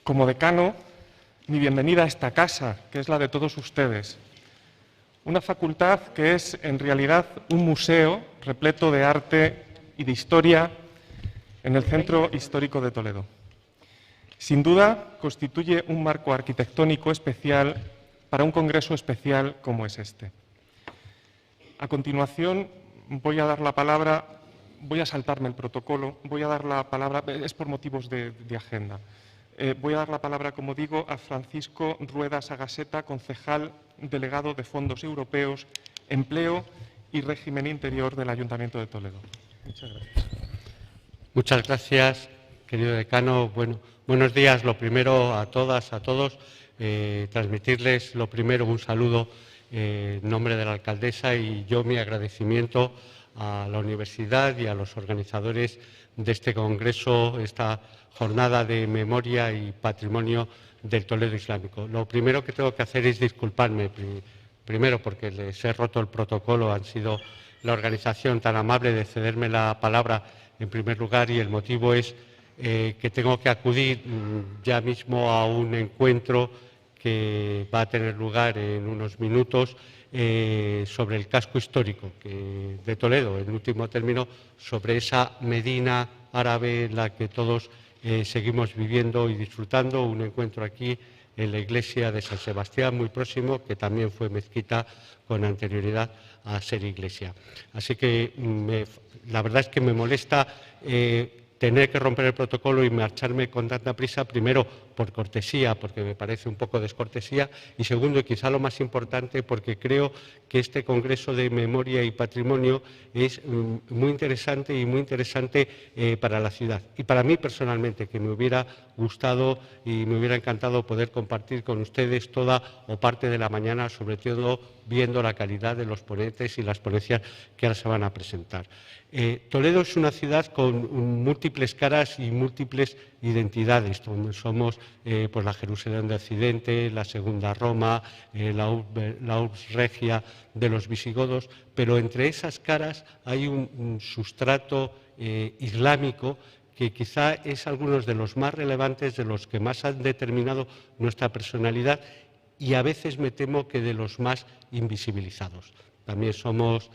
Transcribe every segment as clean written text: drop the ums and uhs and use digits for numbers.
Como decano, mi bienvenida a esta casa, que es la de todos ustedes. Una facultad que es, en realidad, un museo repleto de arte y de historia en el Centro Histórico de Toledo. Sin duda, constituye un marco arquitectónico especial para un congreso especial como es este. A continuación, voy a dar la palabra, voy a saltarme el protocolo, voy a dar la palabra, es por motivos de agenda. Voy a dar la palabra, como digo, a Francisco Rueda Sagaseta, concejal delegado de Fondos Europeos, Empleo y Régimen Interior del Ayuntamiento de Toledo. Muchas gracias. Muchas gracias, querido decano. Buenos días. Lo primero a todas, a todos, transmitirles lo primero un saludo en nombre de la alcaldesa y yo mi agradecimiento a la universidad y a los organizadores de este congreso, esta jornada de memoria y patrimonio del Toledo Islámico. Lo primero que tengo que hacer es disculparme, primero porque les he roto el protocolo, han sido la organización tan amable de cederme la palabra en primer lugar y el motivo es que tengo que acudir ya mismo a un encuentro que va a tener lugar en unos minutos sobre el casco histórico de Toledo, en último término, sobre esa Medina árabe en la que todos seguimos viviendo y disfrutando, un encuentro aquí en la iglesia de San Sebastián, muy próximo, que también fue mezquita con anterioridad a ser iglesia. Así que la verdad es que me molesta tener que romper el protocolo y marcharme con tanta prisa, primero por cortesía, porque me parece un poco descortesía, y segundo, y quizá lo más importante, porque creo que este Congreso de Memoria y Patrimonio es muy interesante para la ciudad. Y para mí personalmente, que me hubiera gustado y me hubiera encantado poder compartir con ustedes toda o parte de la mañana, sobre todo viendo la calidad de los ponentes y las ponencias que ahora se van a presentar. Toledo es una ciudad con múltiples caras y múltiples identidades, donde somos pues la Jerusalén de Occidente, la Segunda Roma, la Urbs Regia de los visigodos, pero entre esas caras hay un sustrato islámico que quizá es algunos de los más relevantes, de los que más han determinado nuestra personalidad y a veces me temo que de los más invisibilizados. También somos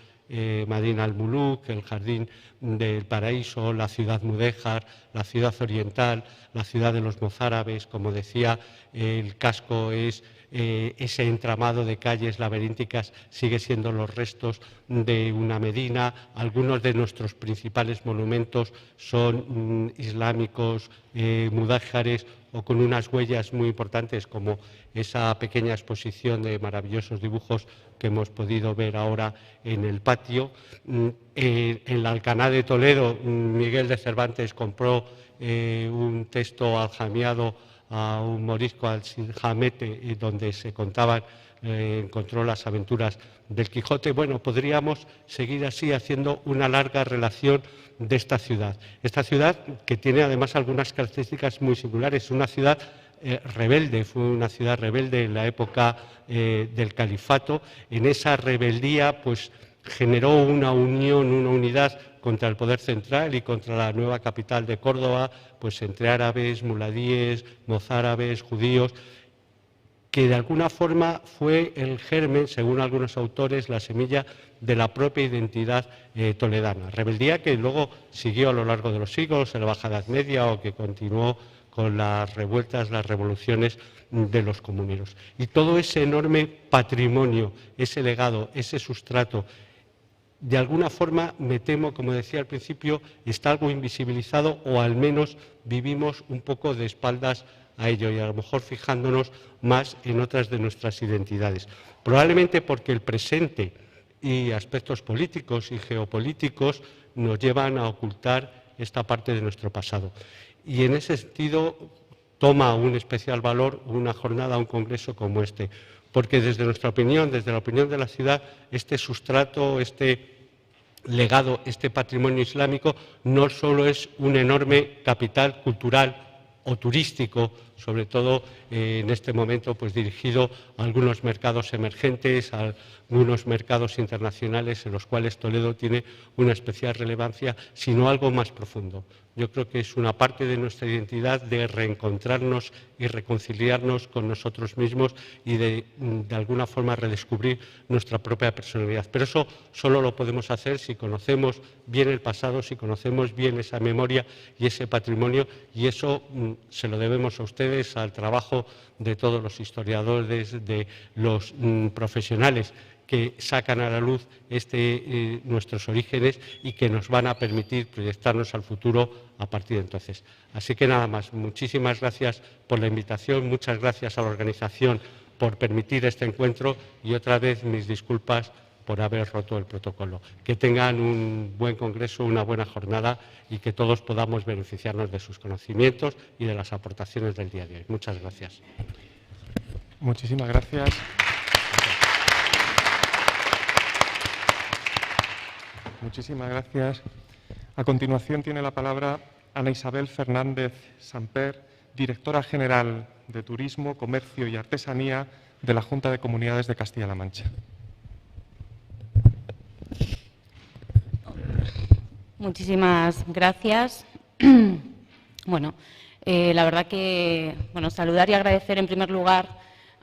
Madina al-Muluk, el Jardín del Paraíso, la ciudad mudéjar, la ciudad oriental, la ciudad de los mozárabes. Como decía, el casco es ese entramado de calles laberínticas, sigue siendo los restos de una Medina. Algunos de nuestros principales monumentos son islámicos, mudéjares o con unas huellas muy importantes como esa pequeña exposición de maravillosos dibujos que hemos podido ver ahora en el patio. En la Alcaná de Toledo, Miguel de Cervantes compró un texto aljamiado a un morisco, al Cid Hamete, donde se contaban, encontró las aventuras del Quijote. Bueno, podríamos seguir así haciendo una larga relación de esta ciudad. Esta ciudad que tiene además algunas características muy singulares, una ciudad rebelde, fue una ciudad rebelde en la época del califato. En esa rebeldía pues generó una unión, una unidad contra el poder central y contra la nueva capital de Córdoba, pues entre árabes, muladíes, mozárabes, judíos, que de alguna forma fue el germen, según algunos autores, la semilla de la propia identidad toledana. Rebeldía que luego siguió a lo largo de los siglos, en la Baja Edad Media, o que continuó con las revueltas, las revoluciones de los comuneros. Y todo ese enorme patrimonio, ese legado, ese sustrato, de alguna forma, me temo, como decía al principio, está algo invisibilizado o al menos vivimos un poco de espaldas a ello y a lo mejor fijándonos más en otras de nuestras identidades. Probablemente porque el presente y aspectos políticos y geopolíticos nos llevan a ocultar esta parte de nuestro pasado. Y en ese sentido toma un especial valor una jornada, un congreso como este, porque desde nuestra opinión, desde la opinión de la ciudad, este sustrato, este legado, este patrimonio islámico, no solo es un enorme capital cultural o turístico, sobre todo en este momento pues dirigido a algunos mercados emergentes, a algunos mercados internacionales en los cuales Toledo tiene una especial relevancia, sino algo más profundo. Yo creo que es una parte de nuestra identidad de reencontrarnos y reconciliarnos con nosotros mismos y de alguna forma redescubrir nuestra propia personalidad. Pero eso solo lo podemos hacer si conocemos bien el pasado, si conocemos bien esa memoria y ese patrimonio, y eso se lo debemos a ustedes, al trabajo de todos los historiadores, de los profesionales que sacan a la luz nuestros orígenes y que nos van a permitir proyectarnos al futuro a partir de entonces. Así que nada más, muchísimas gracias por la invitación, muchas gracias a la organización por permitir este encuentro y otra vez mis disculpas por haber roto el protocolo. Que tengan un buen congreso, una buena jornada y que todos podamos beneficiarnos de sus conocimientos y de las aportaciones del día de hoy. Muchas gracias. Muchísimas gracias. Muchísimas gracias. A continuación tiene la palabra Ana Isabel Fernández Samper, directora general de Turismo, Comercio y Artesanía de la Junta de Comunidades de Castilla-La Mancha. Muchísimas gracias. Bueno, la verdad que saludar y agradecer en primer lugar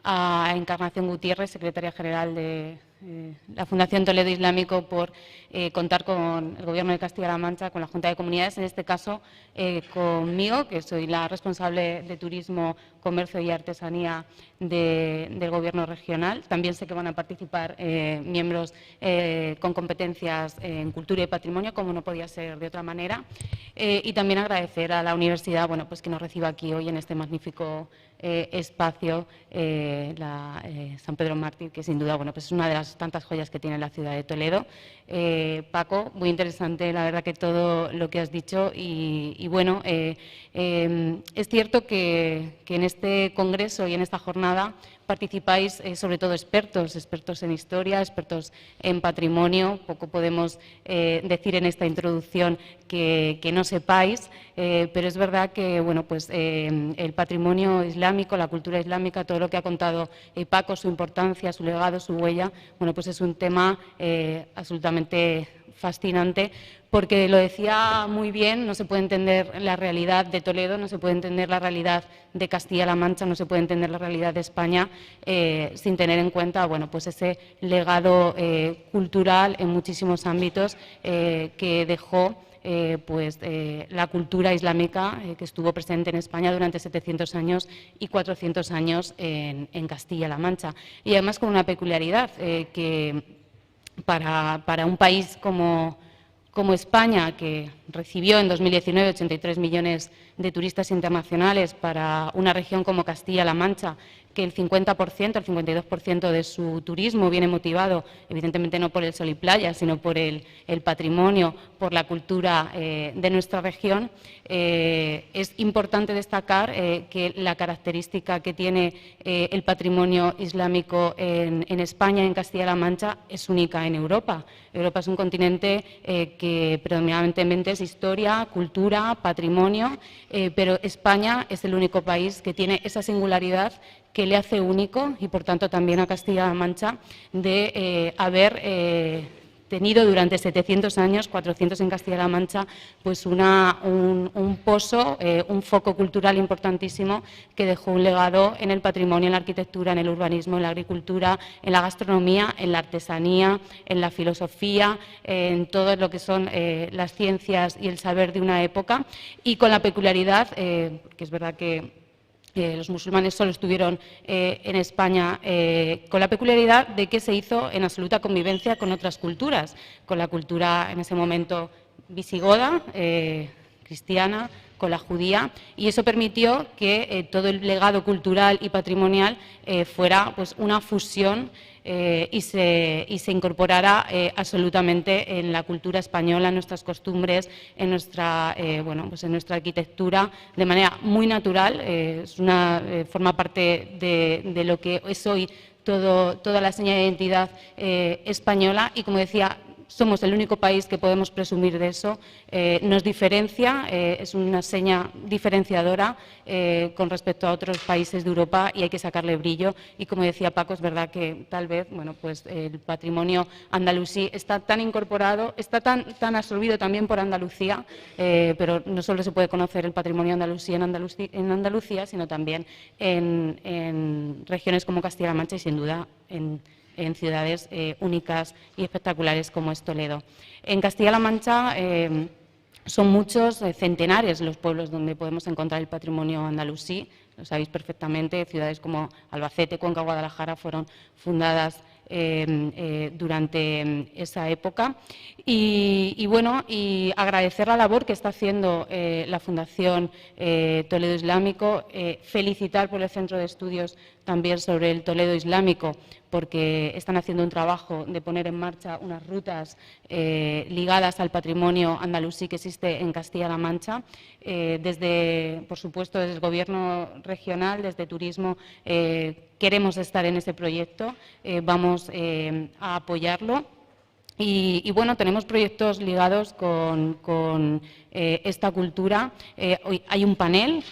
a Encarnación Gutiérrez, secretaria general de la Fundación Toledo Islámico, por contar con el Gobierno de Castilla-La Mancha, con la Junta de Comunidades, en este caso conmigo, que soy la responsable de Turismo, Comercio y Artesanía del Gobierno regional. También sé que van a participar miembros con competencias en cultura y patrimonio, como no podía ser de otra manera. Y también agradecer a la universidad que nos reciba aquí hoy en este magnífico espacio, la San Pedro Mártir, que sin duda es una de las tantas joyas que tiene la ciudad de Toledo. Paco, muy interesante la verdad que todo lo que has dicho y bueno, es cierto que en este congreso y en esta jornada participáis sobre todo expertos en historia, expertos en patrimonio. Poco podemos decir en esta introducción que no sepáis, pero es verdad que el patrimonio islámico, la cultura islámica, todo lo que ha contado Paco, su importancia, su legado, su huella, es un tema absolutamente fascinante, porque lo decía muy bien, no se puede entender la realidad de Toledo, no se puede entender la realidad de Castilla-La Mancha, no se puede entender la realidad de España sin tener en cuenta ese legado cultural en muchísimos ámbitos que dejó la cultura islámica que estuvo presente en España durante 700 años y 400 años en Castilla-La Mancha. Y además con una peculiaridad que para un país como España, que recibió en 2019 83 millones de turistas internacionales, para una región como Castilla-La Mancha, que el 50%, el 52% de su turismo viene motivado, evidentemente no por el sol y playa, sino por el patrimonio, por la cultura de nuestra región, es importante destacar que la característica que tiene el patrimonio islámico en España, en Castilla-La Mancha, es única en Europa. Europa es un continente que predominantemente es historia, cultura, patrimonio, pero España es el único país que tiene esa singularidad que le hace único, y por tanto también a Castilla-La Mancha, de haber tenido durante 700 años, 400 en Castilla-La Mancha, un pozo, un foco cultural importantísimo que dejó un legado en el patrimonio, en la arquitectura, en el urbanismo, en la agricultura, en la gastronomía, en la artesanía, en la filosofía, en todo lo que son las ciencias y el saber de una época, y con la peculiaridad, que es verdad que los musulmanes solo estuvieron en España, con la peculiaridad de que se hizo en absoluta convivencia con otras culturas, con la cultura en ese momento visigoda, cristiana, con la judía, y eso permitió que todo el legado cultural y patrimonial fuera una fusión y se incorporara absolutamente en la cultura española, en nuestras costumbres, en nuestra, en nuestra arquitectura, de manera muy natural. Forma parte de lo que es hoy toda la seña de identidad española, y, como decía, somos el único país que podemos presumir de eso, nos diferencia, es una seña diferenciadora con respecto a otros países de Europa y hay que sacarle brillo. Y como decía Paco, es verdad que tal vez pues el patrimonio andalusí está tan incorporado, está tan absorbido también por Andalucía, pero no solo se puede conocer el patrimonio andalusí en Andalucía, sino también en regiones como Castilla-La Mancha y sin duda en ciudades únicas y espectaculares como es Toledo. En Castilla-La Mancha son muchos, centenares los pueblos donde podemos encontrar el patrimonio andalusí, lo sabéis perfectamente, ciudades como Albacete, Cuenca, Guadalajara fueron fundadas durante esa época. Y bueno, y agradecer la labor que está haciendo la Fundación Toledo Islámico, felicitar por el Centro de Estudios también sobre el Toledo Islámico, porque están haciendo un trabajo de poner en marcha unas rutas ligadas al patrimonio andalusí que existe en Castilla-La Mancha. Por supuesto, desde el Gobierno regional, desde Turismo, queremos estar en ese proyecto, vamos a apoyarlo. Y bueno, tenemos proyectos ligados con esta cultura. Hoy hay un panel,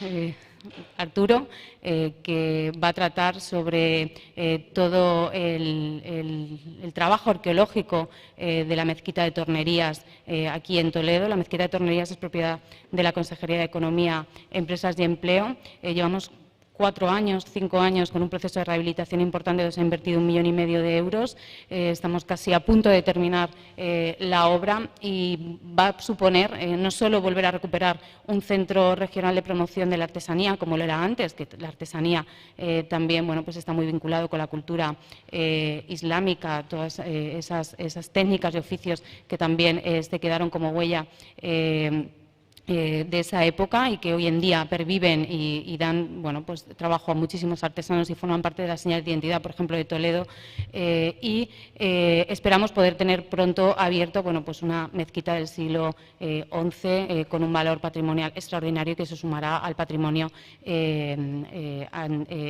Arturo, que va a tratar sobre todo el trabajo arqueológico de la mezquita de Tornerías aquí en Toledo. La mezquita de Tornerías es propiedad de la Consejería de Economía, Empresas y Empleo. Llevamos 4 años, 5 años con un proceso de rehabilitación importante donde se ha invertido 1,5 millones de euros. Estamos casi a punto de terminar la obra y va a suponer no solo volver a recuperar un centro regional de promoción de la artesanía, como lo era antes, que la artesanía también pues está muy vinculado con la cultura islámica, todas esas técnicas y oficios que también se quedaron como huella de esa época y que hoy en día perviven y dan pues trabajo a muchísimos artesanos y forman parte de la señal de identidad, por ejemplo, de Toledo, y esperamos poder tener pronto abierto pues una mezquita del siglo XI con un valor patrimonial extraordinario que se sumará al patrimonio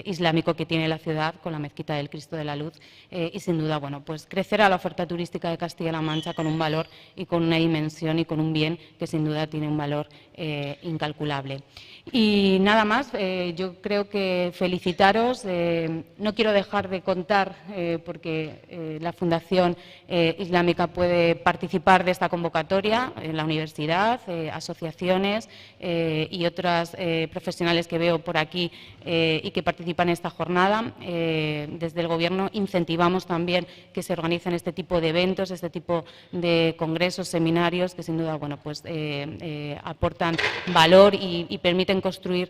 islámico que tiene la ciudad con la mezquita del Cristo de la Luz y sin duda pues crecerá la oferta turística de Castilla-La Mancha con un valor y con una dimensión y con un bien que sin duda tiene un valor incalculable. Y nada más, yo creo que felicitaros. No quiero dejar de contar, porque la Fundación Islámica puede participar de esta convocatoria en la universidad, asociaciones y otras profesionales que veo por aquí y que participan en esta jornada. Desde el Gobierno incentivamos también que se organicen este tipo de eventos, este tipo de congresos, seminarios, que sin duda pues aportan valor y permiten construir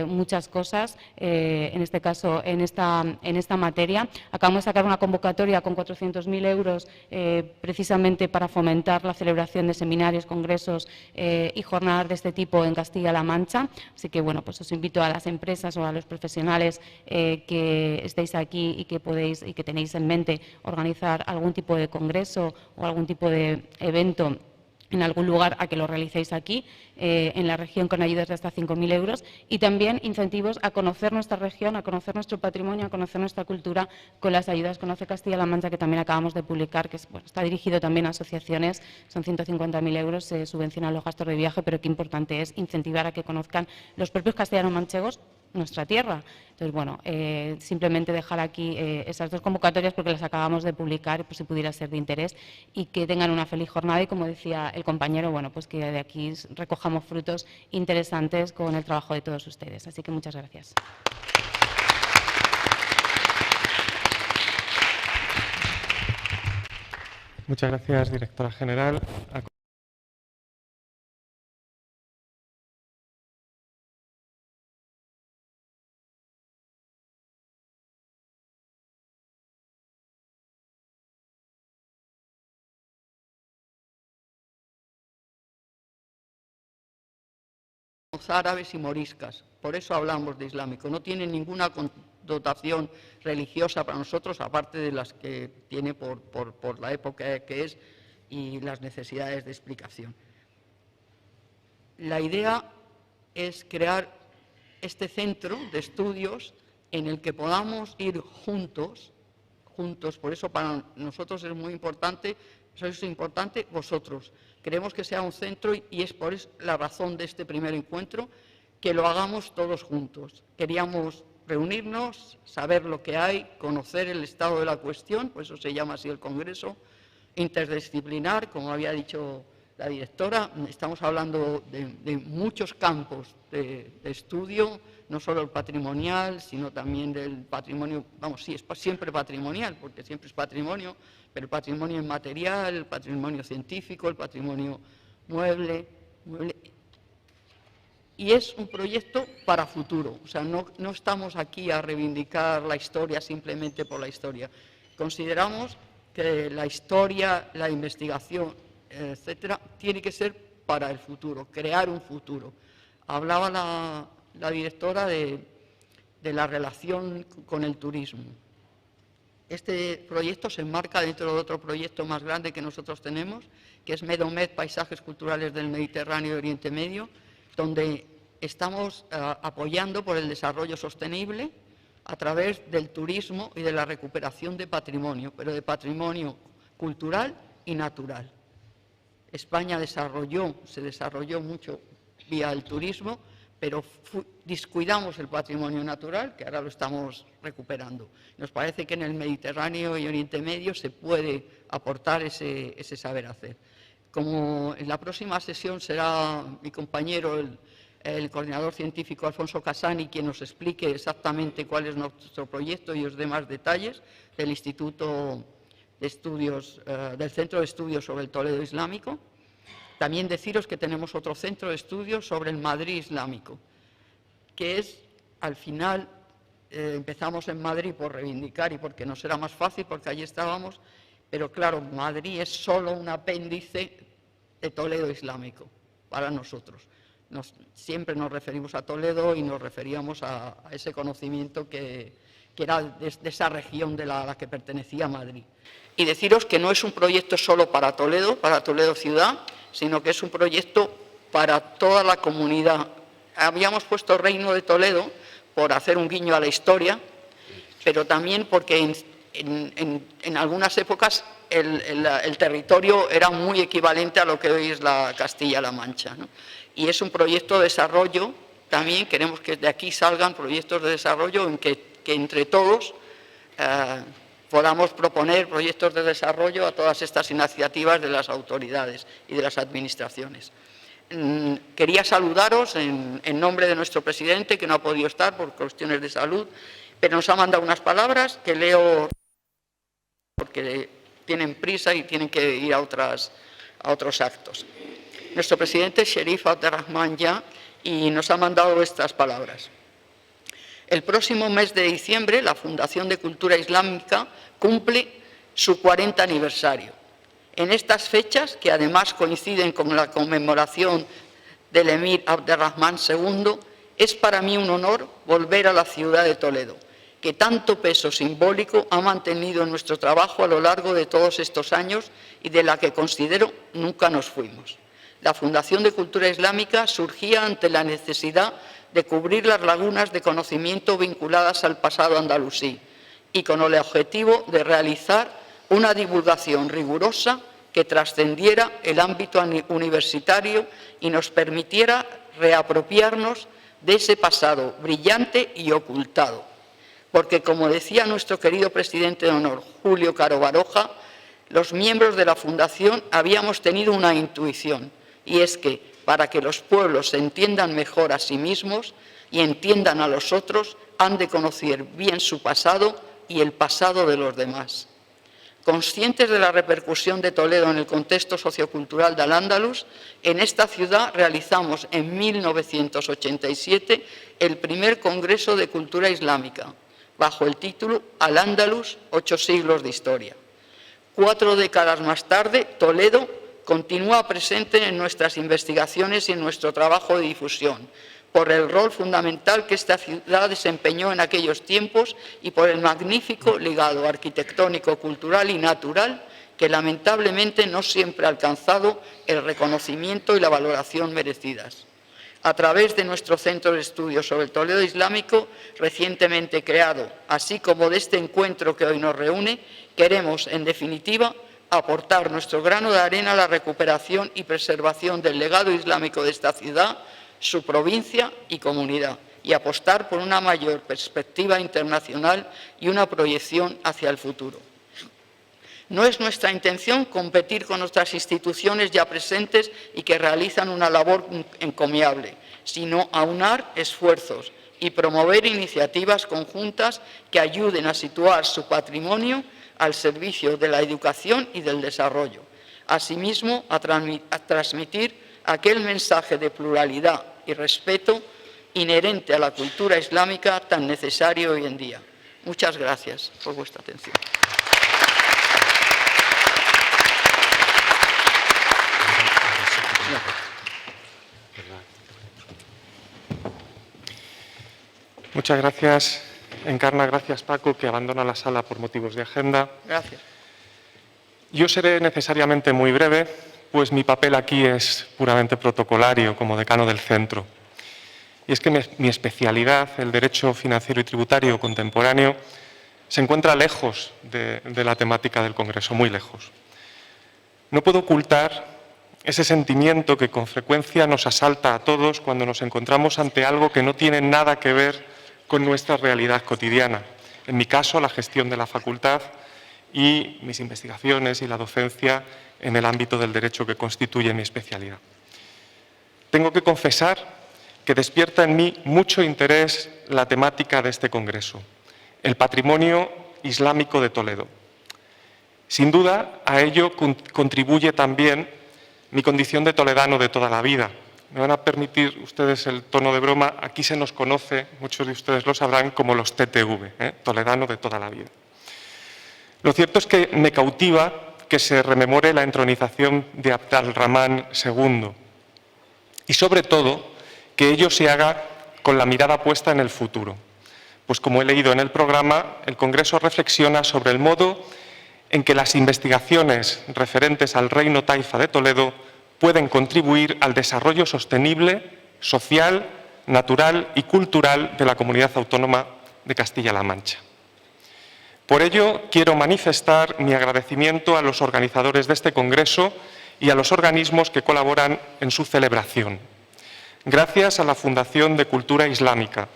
muchas cosas, en este caso en esta materia. Acabamos de sacar una convocatoria con 400.000 euros precisamente para fomentar la celebración de seminarios, congresos y jornadas de este tipo en Castilla-La Mancha. Así que pues os invito a las empresas o a los profesionales que estéis aquí y que podéis y que tenéis en mente organizar algún tipo de congreso o algún tipo de evento en algún lugar, a que lo realicéis aquí, en la región, con ayudas de hasta 5.000 euros, y también incentivos a conocer nuestra región, a conocer nuestro patrimonio, a conocer nuestra cultura con las ayudas Conoce Castilla-La Mancha, que también acabamos de publicar, que está dirigido también a asociaciones. Son 150.000 euros, se subvencionan los gastos de viaje, pero qué importante es incentivar a que conozcan los propios castellanos-manchegos nuestra tierra. Entonces, simplemente dejar aquí esas dos convocatorias porque las acabamos de publicar, por si pudiera ser de interés, y que tengan una feliz jornada y, como decía el compañero, pues que de aquí recojamos frutos interesantes con el trabajo de todos ustedes. Así que muchas gracias. Muchas gracias, directora general. Árabes y moriscas, por eso hablamos de islámico, no tiene ninguna connotación religiosa para nosotros, aparte de las que tiene por la época que es y las necesidades de explicación. La idea es crear este centro de estudios en el que podamos ir juntos, por eso para nosotros es muy importante Eso es importante, vosotros. Queremos que sea un centro y es por eso la razón de este primer encuentro, que lo hagamos todos juntos. Queríamos reunirnos, saber lo que hay, conocer el estado de la cuestión, por eso se llama así el Congreso, interdisciplinar, como había dicho la directora. Estamos hablando de muchos campos de estudio, no solo el patrimonial, sino también del patrimonio, vamos, sí, es siempre patrimonial, porque siempre es patrimonio, pero el patrimonio inmaterial, el patrimonio científico, el patrimonio mueble. Y es un proyecto para futuro, o sea, no estamos aquí a reivindicar la historia simplemente por la historia. Consideramos que la historia, la investigación, etcétera, tiene que ser para el futuro, crear un futuro. Hablaba la directora de la relación con el turismo. Este proyecto se enmarca dentro de otro proyecto más grande que nosotros tenemos, que es Medomed, Paisajes Culturales del Mediterráneo y Oriente Medio, donde estamos apoyando por el desarrollo sostenible a través del turismo y de la recuperación de patrimonio, pero de patrimonio cultural y natural. España se desarrolló mucho vía el turismo, pero descuidamos el patrimonio natural, que ahora lo estamos recuperando. Nos parece que en el Mediterráneo y Oriente Medio se puede aportar ese saber hacer. Como en la próxima sesión será mi compañero, el coordinador científico Alfonso Casani, quien nos explique exactamente cuál es nuestro proyecto y os dé más detalles del Instituto de Estudios, del Centro de Estudios sobre el Toledo Islámico. También deciros que tenemos otro centro de estudios sobre el Madrid islámico, que es, al final, empezamos en Madrid por reivindicar y porque nos era más fácil, porque allí estábamos, pero claro, Madrid es solo un apéndice de Toledo islámico para nosotros. Siempre nos referimos a Toledo y nos referíamos a ese conocimiento que era de esa región a la que pertenecía Madrid. Y deciros que no es un proyecto solo para Toledo ciudad, sino que es un proyecto para toda la comunidad. Habíamos puesto Reino de Toledo por hacer un guiño a la historia, pero también porque en algunas épocas el territorio era muy equivalente a lo que hoy es la Castilla-La Mancha, ¿no? Y es un proyecto de desarrollo, también queremos que de aquí salgan proyectos de desarrollo en que entre todos podamos proponer proyectos de desarrollo a todas estas iniciativas de las autoridades y de las administraciones. Quería saludaros en nombre de nuestro presidente, que no ha podido estar por cuestiones de salud, pero nos ha mandado unas palabras que leo porque tienen prisa y tienen que ir a otros actos. Nuestro presidente, Sherif Abderrahman Ya, y nos ha mandado estas palabras. El próximo mes de diciembre, la Fundación de Cultura Islámica cumple su 40 aniversario. En estas fechas, que además coinciden con la conmemoración del emir Abderrahman II, es para mí un honor volver a la ciudad de Toledo, que tanto peso simbólico ha mantenido en nuestro trabajo a lo largo de todos estos años y de la que considero nunca nos fuimos. La Fundación de Cultura Islámica surgía ante la necesidad de cubrir las lagunas de conocimiento vinculadas al pasado andalusí y con el objetivo de realizar una divulgación rigurosa que trascendiera el ámbito universitario y nos permitiera reapropiarnos de ese pasado brillante y ocultado. Porque, como decía nuestro querido presidente de honor, Julio Caro Baroja, los miembros de la Fundación habíamos tenido una intuición, y es que para que los pueblos se entiendan mejor a sí mismos y entiendan a los otros, han de conocer bien su pasado y el pasado de los demás. Conscientes de la repercusión de Toledo en el contexto sociocultural de Al-Ándalus, en esta ciudad realizamos en 1987 el primer Congreso de Cultura Islámica, bajo el título Al-Ándalus, 8 siglos de historia. 4 décadas más tarde, Toledo continúa presente en nuestras investigaciones y en nuestro trabajo de difusión, por el rol fundamental que esta ciudad desempeñó en aquellos tiempos y por el magnífico legado arquitectónico, cultural y natural que lamentablemente no siempre ha alcanzado el reconocimiento y la valoración merecidas. A través de nuestro Centro de Estudios sobre el Toledo Islámico, recientemente creado, así como de este encuentro que hoy nos reúne, queremos, en definitiva, aportar nuestro grano de arena a la recuperación y preservación del legado islámico de esta ciudad, su provincia y comunidad, y apostar por una mayor perspectiva internacional y una proyección hacia el futuro. No es nuestra intención competir con otras instituciones ya presentes y que realizan una labor encomiable, sino aunar esfuerzos y promover iniciativas conjuntas que ayuden a situar su patrimonio al servicio de la educación y del desarrollo. Asimismo, a transmitir aquel mensaje de pluralidad y respeto inherente a la cultura islámica tan necesario hoy en día. Muchas gracias por vuestra atención. Muchas gracias, Encarna. Gracias, Paco, que abandona la sala por motivos de agenda. Gracias. Yo seré necesariamente muy breve, pues mi papel aquí es puramente protocolario como decano del centro. Y es que mi especialidad, el derecho financiero y tributario contemporáneo, se encuentra lejos de la temática del Congreso, muy lejos. No puedo ocultar ese sentimiento que con frecuencia nos asalta a todos cuando nos encontramos ante algo que no tiene nada que ver con nuestra realidad cotidiana. En mi caso, la gestión de la facultad y mis investigaciones y la docencia en el ámbito del derecho que constituye mi especialidad. Tengo que confesar que despierta en mí mucho interés la temática de este congreso, el patrimonio islámico de Toledo. Sin duda, a ello contribuye también mi condición de toledano de toda la vida. Me van a permitir ustedes el tono de broma, aquí se nos conoce, muchos de ustedes lo sabrán, como los TTV, toledano de toda la vida. Lo cierto es que me cautiva que se rememore la entronización de Abd al-Rahman II y, sobre todo, que ello se haga con la mirada puesta en el futuro. Pues, como he leído en el programa, el Congreso reflexiona sobre el modo en que las investigaciones referentes al Reino Taifa de Toledo pueden contribuir al desarrollo sostenible, social, natural y cultural de la comunidad autónoma de Castilla-La Mancha. Por ello, quiero manifestar mi agradecimiento a los organizadores de este congreso y a los organismos que colaboran en su celebración. Gracias a la Fundación de Cultura Islámica,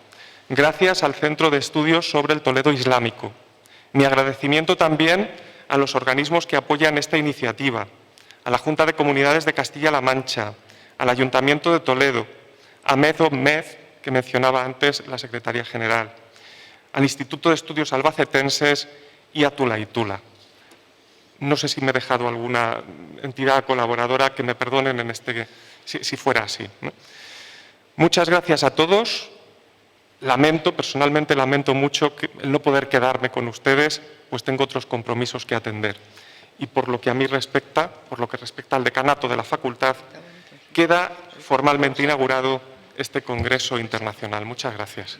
gracias al Centro de Estudios sobre el Toledo Islámico. Mi agradecimiento también a los organismos que apoyan esta iniciativa, a la Junta de Comunidades de Castilla-La Mancha, al Ayuntamiento de Toledo, a MED, que mencionaba antes la Secretaría General, al Instituto de Estudios Albacetenses y a Tula y Tula. No sé si me he dejado alguna entidad colaboradora, que me perdonen en si fuera así, ¿no? Muchas gracias a todos. Personalmente lamento mucho el no poder quedarme con ustedes, pues tengo otros compromisos que atender. Y por lo que a mí respecta, por lo que respecta al decanato de la facultad, queda formalmente inaugurado este Congreso Internacional. Muchas gracias.